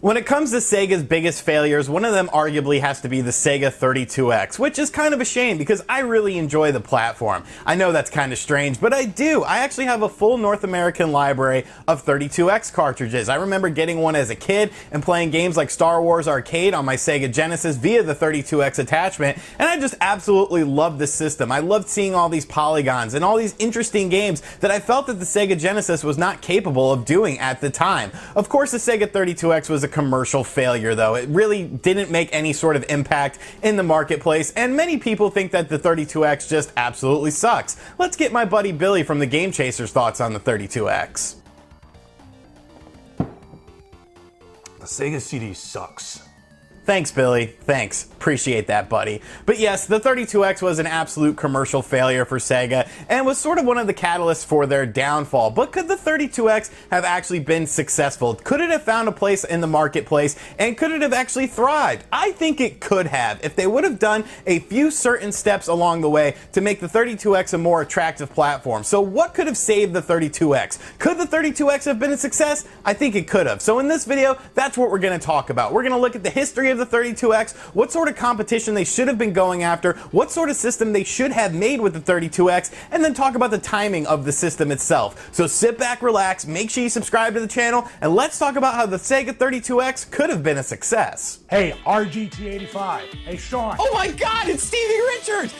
When it comes to Sega's biggest failures, one of them arguably has to be the SEGA 32X, which is kind of a shame because I really enjoy the platform. I know that's kind of strange, but I do. I actually have a full North American library of 32X cartridges. I remember getting one as a kid and playing games like Star Wars Arcade on my Sega Genesis via the 32X attachment, and I just absolutely loved this system. I loved seeing all these polygons and all these interesting games that I felt that the Sega Genesis was not capable of doing at the time. Of course, the Sega 32X was a commercial failure though. It really didn't make any sort of impact in the marketplace, and many people think that the 32X just absolutely sucks. Let's get my buddy Billy from the Game Chasers thoughts on the 32X. The Sega CD sucks. Thanks, Billy. Thanks. Appreciate that, buddy. But yes, the 32X was an absolute commercial failure for Sega and was sort of one of the catalysts for their downfall. But could the 32X have actually been successful? Could it have found a place in the marketplace, and could it have actually thrived? I think it could have, if they would have done a few certain steps along the way to make the 32X a more attractive platform. So what could have saved the 32X? Could the 32X have been a success? I think it could have. So in this video, that's what we're going to talk about. We're going to look at the history of the 32X, what sort of competition they should have been going after, what sort of system they should have made with the 32X, and then talk about the timing of the system itself. So sit back, relax, make sure you subscribe to the channel, and let's talk about how the Sega 32X could have been a success. Hey, RGT 85. Hey, Sean. Oh my God, it's Stevie Richards!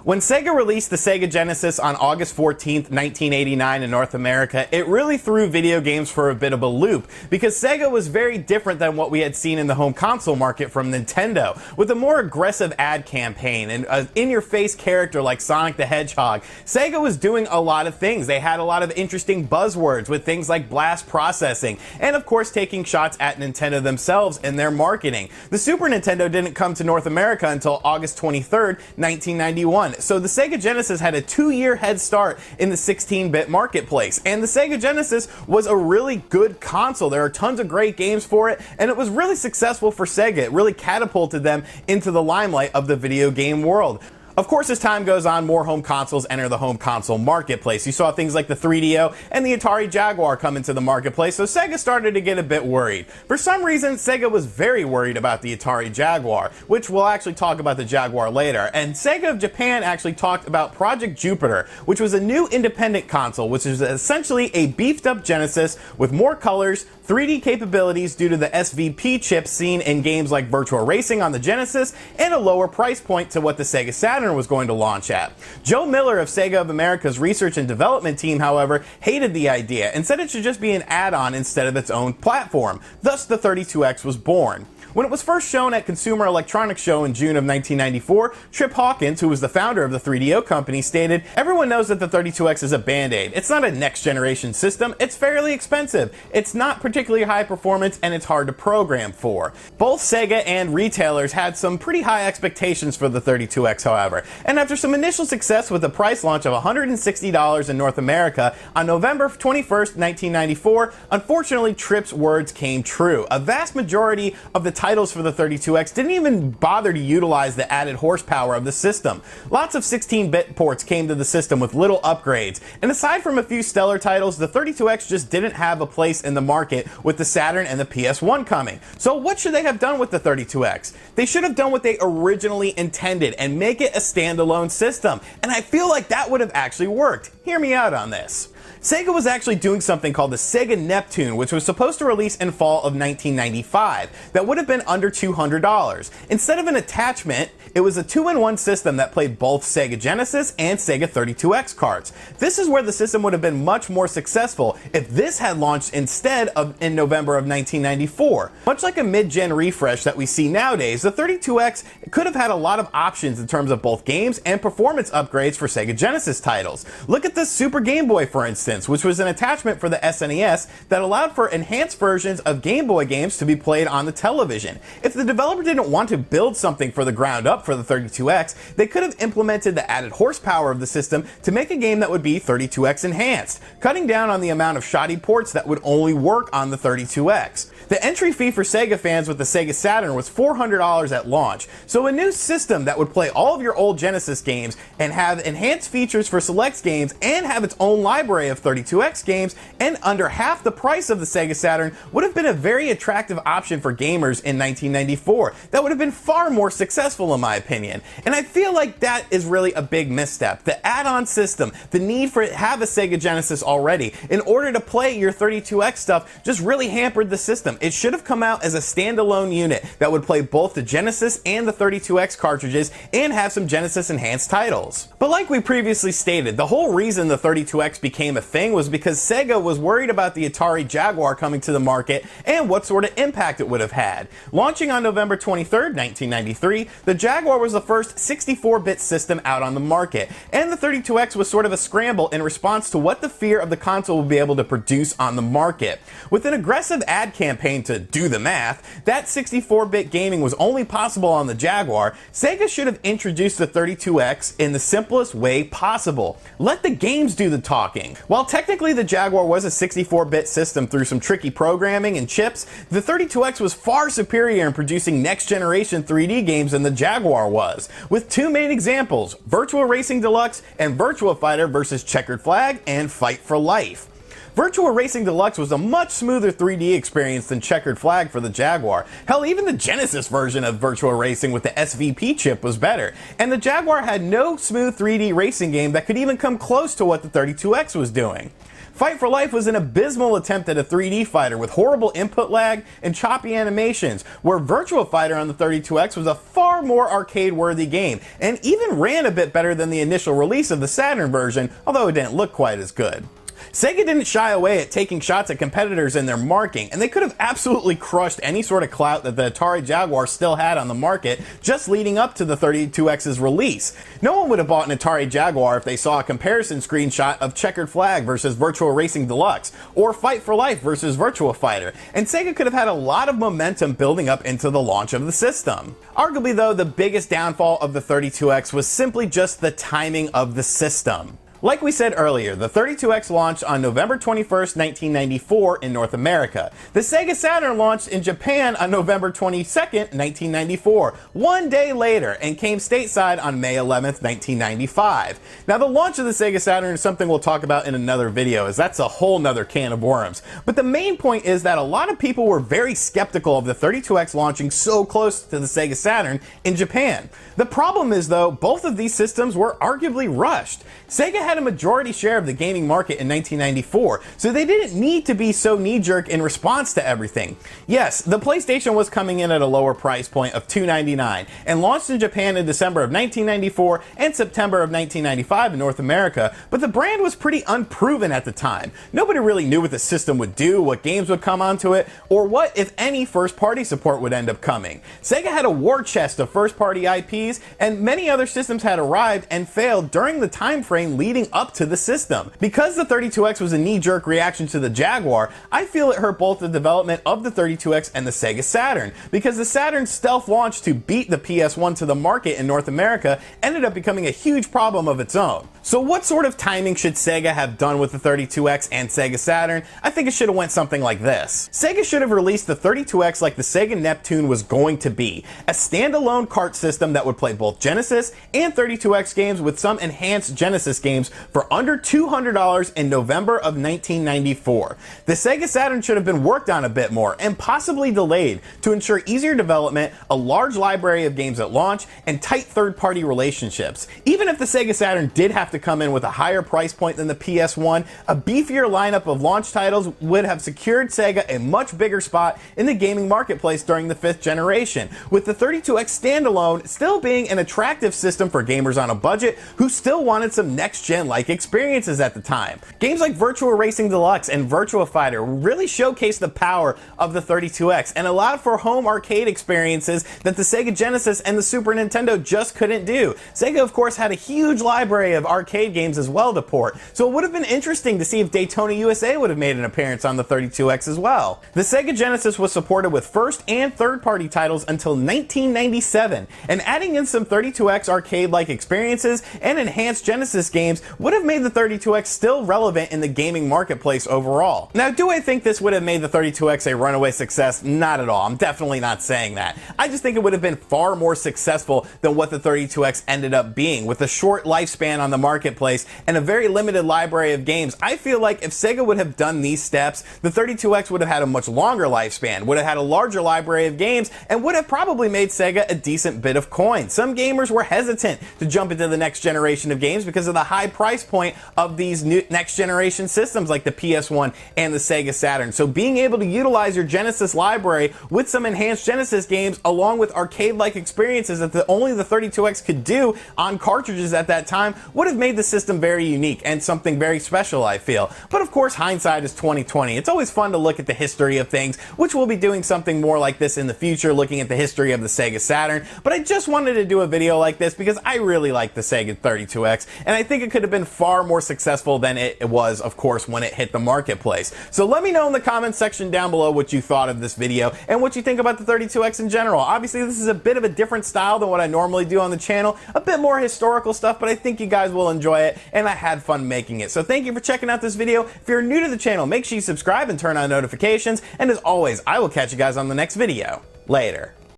When Sega released the Sega Genesis on August 14th, 1989 in North America, it really threw video games for a bit of a loop, because Sega was very different than what we had seen in the home console market from Nintendo. With a more aggressive ad campaign and an in-your-face character like Sonic the Hedgehog, Sega was doing a lot of things. They had a lot of interesting buzzwords with things like blast processing, and of course taking shots at Nintendo themselves in their marketing. The Super Nintendo didn't come to North America until August 23rd, 1991. So the Sega Genesis had a 2-year head start in the 16-bit marketplace, and the Sega Genesis was a really good console. There are tons of great games for it, and it was really successful for Sega. It really catapulted them into the limelight of the video game world. Of course, as time goes on, more home consoles enter the home console marketplace. You saw things like the 3DO and the Atari Jaguar come into the marketplace, so Sega started to get a bit worried. For some reason, Sega was very worried about the Atari Jaguar, which we'll actually talk about the Jaguar later. And Sega of Japan actually talked about Project Jupiter, which was a new independent console, which is essentially a beefed up Genesis with more colors, 3D capabilities due to the SVP chips seen in games like Virtua Racing on the Genesis, and a lower price point to what the Sega Saturn was going to launch at. Joe Miller of Sega of America's research and development team, however, hated the idea and said it should just be an add-on instead of its own platform. Thus, the 32X was born. When it was first shown at Consumer Electronics Show in June of 1994, Trip Hawkins, who was the founder of the 3DO company, stated, "Everyone knows that the 32X is a band-aid. It's not a next-generation system. It's fairly expensive. It's not particularly high performance, and it's hard to program for." Both Sega and retailers had some pretty high expectations for the 32X, however, and after some initial success with a price launch of $160 in North America on November 21st, 1994, unfortunately Trip's words came true. A vast majority of the titles for the 32X didn't even bother to utilize the added horsepower of the system. Lots of 16-bit ports came to the system with little upgrades, and aside from a few stellar titles, the 32X just didn't have a place in the market with the Saturn and the PS1 coming. So what should they have done with the 32X? They should have done what they originally intended and make it a standalone system, and I feel like that would have actually worked. Hear me out on this. Sega was actually doing something called the Sega Neptune, which was supposed to release in fall of 1995. That would have been under $200. Instead of an attachment, it was a 2-in-1 system that played both Sega Genesis and Sega 32X carts. This is where the system would have been much more successful if this had launched instead of in November of 1994. Much like a mid-gen refresh that we see nowadays, the 32X could have had a lot of options in terms of both games and performance upgrades for Sega Genesis titles. Look at the Super Game Boy, for instance, which was an attachment for the SNES that allowed for enhanced versions of Game Boy games to be played on the television. If the developer didn't want to build something for the ground up for the 32X, they could have implemented the added horsepower of the system to make a game that would be 32X enhanced, cutting down on the amount of shoddy ports that would only work on the 32X. The entry fee for Sega fans with the Sega Saturn was $400 at launch, so a new system that would play all of your old Genesis games and have enhanced features for select games and have its own library of 32X games and under half the price of the Sega Saturn would have been a very attractive option for gamers in 1994 that would have been far more successful in my opinion. And I feel like that is really a big misstep. The add-on system, the need for it to have a Sega Genesis already in order to play your 32X stuff just really hampered the system. It should have come out as a standalone unit that would play both the Genesis and the 32X cartridges and have some Genesis enhanced titles. But like we previously stated, the whole reason the 32X became a thing was because Sega was worried about the Atari Jaguar coming to the market and what sort of impact it would have had. Launching on November 23rd, 1993, the Jaguar was the first 64-bit system out on the market, and the 32X was sort of a scramble in response to what the fear of the console would be able to produce on the market. With an aggressive ad campaign to do the math, that 64-bit gaming was only possible on the Jaguar. Sega should have introduced the 32X in the simplest way possible. Let the games do the talking. While technically the Jaguar was a 64-bit system through some tricky programming and chips, the 32X was far superior in producing next-generation 3D games than the Jaguar was, with two main examples, Virtua Racing Deluxe and Virtua Fighter vs. Checkered Flag and Fight for Life. Virtua Racing Deluxe was a much smoother 3D experience than Checkered Flag for the Jaguar. Hell, even the Genesis version of Virtua Racing with the SVP chip was better, and the Jaguar had no smooth 3D racing game that could even come close to what the 32X was doing. Fight for Life was an abysmal attempt at a 3D fighter with horrible input lag and choppy animations, where Virtua Fighter on the 32X was a far more arcade-worthy game, and even ran a bit better than the initial release of the Saturn version, although it didn't look quite as good. Sega didn't shy away at taking shots at competitors in their marketing, and they could have absolutely crushed any sort of clout that the Atari Jaguar still had on the market just leading up to the 32X's release. No one would have bought an Atari Jaguar if they saw a comparison screenshot of Checkered Flag versus Virtua Racing Deluxe, or Fight for Life versus Virtua Fighter, and Sega could have had a lot of momentum building up into the launch of the system. Arguably though, the biggest downfall of the 32X was simply just the timing of the system. Like we said earlier, the 32X launched on November 21st, 1994 in North America. The Sega Saturn launched in Japan on November 22nd, 1994, one day later, and came stateside on May 11th, 1995. Now the launch of the Sega Saturn is something we'll talk about in another video, as that's a whole nother can of worms. But the main point is that a lot of people were very skeptical of the 32X launching so close to the Sega Saturn in Japan. The problem is though, both of these systems were arguably rushed. Sega had a majority share of the gaming market in 1994, so they didn't need to be so knee-jerk in response to everything. Yes, the PlayStation was coming in at a lower price point of $299 and launched in Japan in December of 1994 and September of 1995 in North America, but the brand was pretty unproven at the time. Nobody really knew what the system would do, what games would come onto it, or what, if any, first-party support would end up coming. Sega had a war chest of first-party IPs, and many other systems had arrived and failed during the time frame leading up to the system. Because the 32X was a knee-jerk reaction to the Jaguar, I feel it hurt both the development of the 32X and the Sega Saturn, because the Saturn's stealth launch to beat the PS1 to the market in North America ended up becoming a huge problem of its own. So what sort of timing should Sega have done with the 32X and Sega Saturn? I think it should have went something like this. Sega should have released the 32X like the Sega Neptune was going to be, a standalone cart system that would play both Genesis and 32X games with some enhanced Genesis games for under $200 in November of 1994. The Sega Saturn should have been worked on a bit more and possibly delayed to ensure easier development, a large library of games at launch, and tight third-party relationships. Even if the Sega Saturn did have to come in with a higher price point than the PS1, a beefier lineup of launch titles would have secured Sega a much bigger spot in the gaming marketplace during the 5th generation, with the 32X standalone still being an attractive system for gamers on a budget who still wanted some next-gen like experiences at the time. Games like Virtua Racing Deluxe and Virtua Fighter really showcased the power of the 32X and allowed for home arcade experiences that the Sega Genesis and the Super Nintendo just couldn't do. Sega of course had a huge library of arcade games as well to port, so it would have been interesting to see if Daytona USA would have made an appearance on the 32X as well. The Sega Genesis was supported with first and third-party titles until 1997, and adding in some 32X arcade-like experiences and enhanced Genesis games would have made the 32X still relevant in the gaming marketplace overall. Now, do I think this would have made the 32X a runaway success? Not at all. I'm definitely not saying that. I just think it would have been far more successful than what the 32X ended up being. With a short lifespan on the marketplace and a very limited library of games, I feel like if Sega would have done these steps, the 32X would have had a much longer lifespan, would have had a larger library of games, and would have probably made Sega a decent bit of coin. Some gamers were hesitant to jump into the next generation of games because of the high price point of these new next generation systems like the PS1 and the Sega Saturn. So being able to utilize your Genesis library with some enhanced Genesis games along with arcade-like experiences that only the 32X could do on cartridges at that time would have made the system very unique and something very special, I feel. But of course, hindsight is 2020. It's always fun to look at the history of things, which we'll be doing something more like this in the future, looking at the history of the Sega Saturn. But I just wanted to do a video like this because I really like the Sega 32X, and I think it could have been far more successful than it was, of course, when it hit the marketplace. So let me know in the comments section down below what you thought of this video and what you think about the 32X in general. Obviously, this is a bit of a different style than what I normally do on the channel, a bit more historical stuff, but I think you guys will enjoy it, and I had fun making it. So thank you for checking out this video. If you're new to the channel, make sure you subscribe and turn on notifications, and as always, I will catch you guys on the next video. Later.